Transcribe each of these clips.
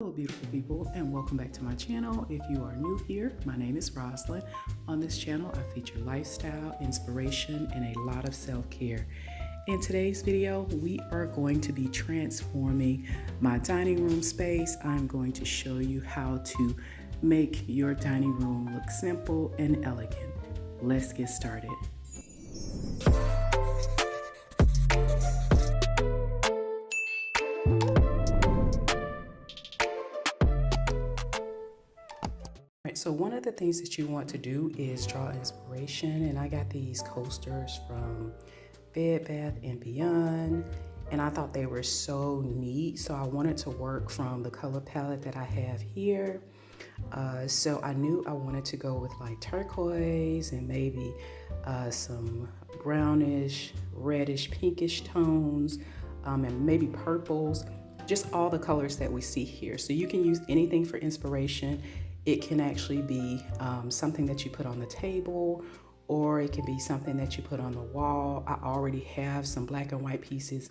Hello beautiful people, and welcome back to my channel. If you are new here, my name is Rosalind. On this channel I feature lifestyle, inspiration, and a lot of self-care. In today's video we are going to be transforming my dining room space. I'm going to show you how to make your dining room look simple and elegant. Let's get started. So one of the things that you want to do is draw inspiration, and I got these coasters from Bed Bath & Beyond, and I thought they were so neat, so I wanted to work from the color palette that I have here. So I knew I wanted to go with like turquoise and maybe some brownish, reddish, pinkish tones, and maybe purples, just all the colors that we see here. So you can use anything for inspiration. It can actually be something that you put on the table, or it can be something that you put on the wall. I already have some black and white pieces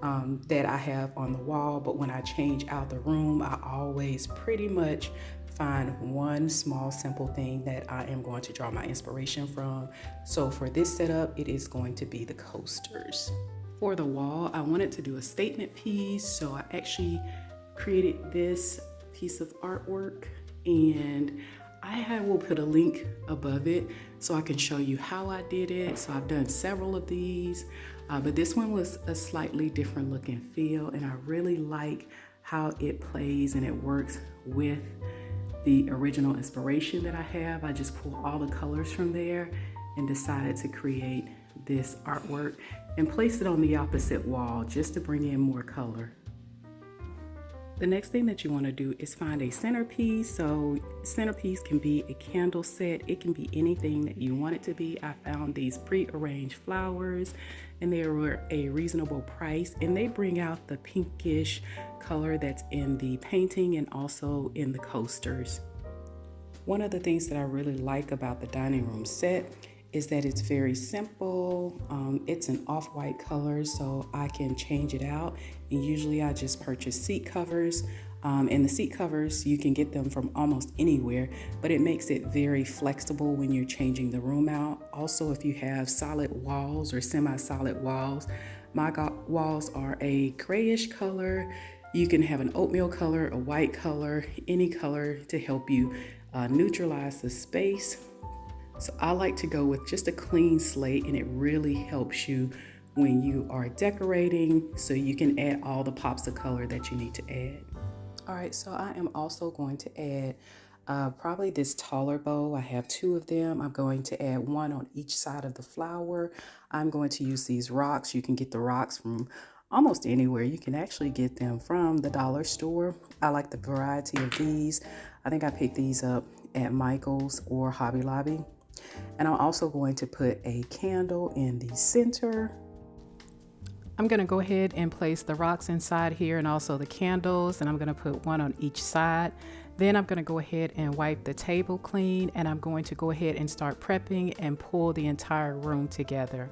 that I have on the wall, but when I change out the room, I always pretty much find one small simple thing that I am going to draw my inspiration from. So for this setup, it is going to be the coasters. For the wall, I wanted to do a statement piece, so I actually created this piece of artwork, and I will put a link above it so I can show you how I did it. So I've done several of these, but this one was a slightly different look and feel, and I really like how it plays and it works with the original inspiration that I have. I just pulled all the colors from there and decided to create this artwork and place it on the opposite wall just to bring in more color. The next thing that you want to do is find a centerpiece. So centerpiece can be a candle set. It can be anything that you want it to be. I found these pre-arranged flowers and they were a reasonable price, and they bring out the pinkish color that's in the painting and also in the coasters. One of the things that I really like about the dining room set is that it's very simple. It's an off-white color, so I can change it out. And usually I just purchase seat covers. And the seat covers, you can get them from almost anywhere, but it makes it very flexible when you're changing the room out. Also, if you have solid walls or semi-solid walls, my walls are a grayish color. You can have an oatmeal color, a white color, any color to help you neutralize the space. So I like to go with just a clean slate, and it really helps you when you are decorating, so you can add all the pops of color that you need to add. All right, so I am also going to add probably this taller bow. I have two of them. I'm going to add one on each side of the flower. I'm going to use these rocks. You can get the rocks from almost anywhere. You can actually get them from the dollar store. I like the variety of these. I think I picked these up at Michael's or Hobby Lobby. And I'm also going to put a candle in the center. I'm going to go ahead and place the rocks inside here and also the candles, and I'm going to put one on each side. Then I'm going to go ahead and wipe the table clean, and I'm going to go ahead and start prepping and pull the entire room together.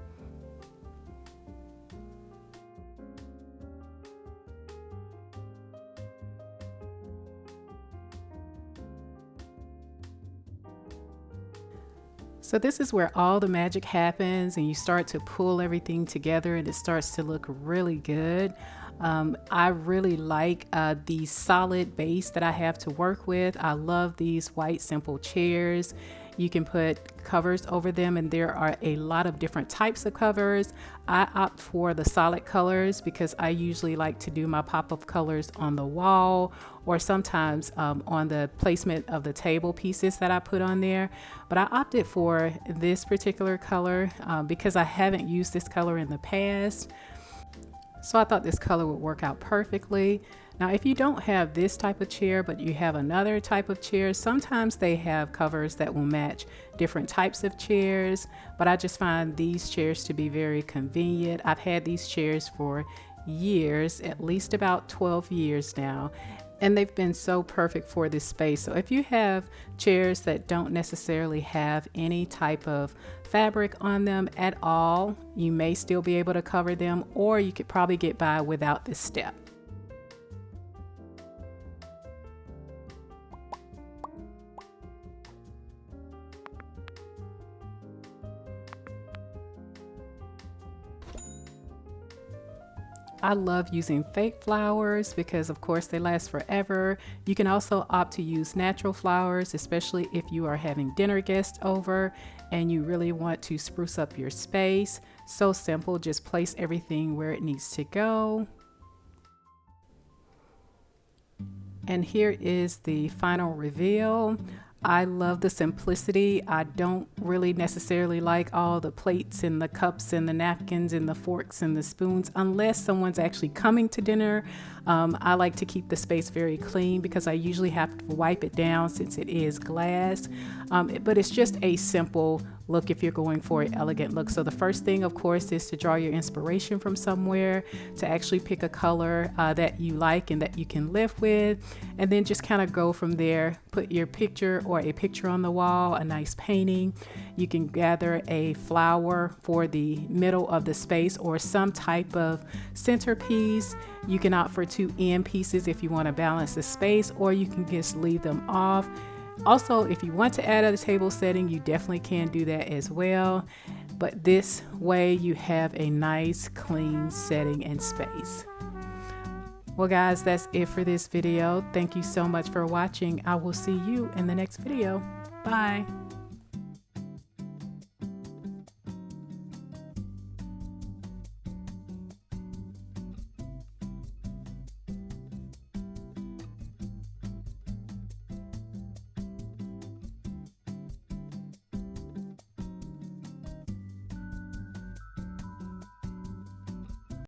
So this is where all the magic happens, and you start to pull everything together and it starts to look really good. I really like the solid base that I have to work with. I love these white simple chairs. You can put covers over them, and there are a lot of different types of covers. I opt for the solid colors because I usually like to do my pop-up colors on the wall, or sometimes on the placement of the table pieces that I put on there. But I opted for this particular color because I haven't used this color in the past. So I thought this color would work out perfectly. Now, if you don't have this type of chair, but you have another type of chair, sometimes they have covers that will match different types of chairs, but I just find these chairs to be very convenient. I've had these chairs for years, at least about 12 years now, and they've been so perfect for this space. So if you have chairs that don't necessarily have any type of fabric on them at all, you may still be able to cover them, or you could probably get by without this step. I love using fake flowers because of course they last forever. You can also opt to use natural flowers, especially if you are having dinner guests over and you really want to spruce up your space. So simple, just place everything where it needs to go. And here is the final reveal. I love the simplicity. I don't really necessarily like all the plates and the cups and the napkins and the forks and the spoons unless someone's actually coming to dinner. I like to keep the space very clean because I usually have to wipe it down since it is glass. But it's just a simple look if you're going for an elegant look. So the first thing, of course, is to draw your inspiration from somewhere, to actually pick a color that you like and that you can live with, and then just kind of go from there. Put your picture or a picture on the wall, a nice painting. You can gather a flower for the middle of the space or some type of centerpiece. You can opt for 2 end pieces if you want to balance the space, or you can just leave them off. Also, if you want to add a table setting, you definitely can do that as well. But this way you have a nice clean setting and space. Well guys, that's it for this video. Thank you so much for watching. I will see you in the next video. Bye.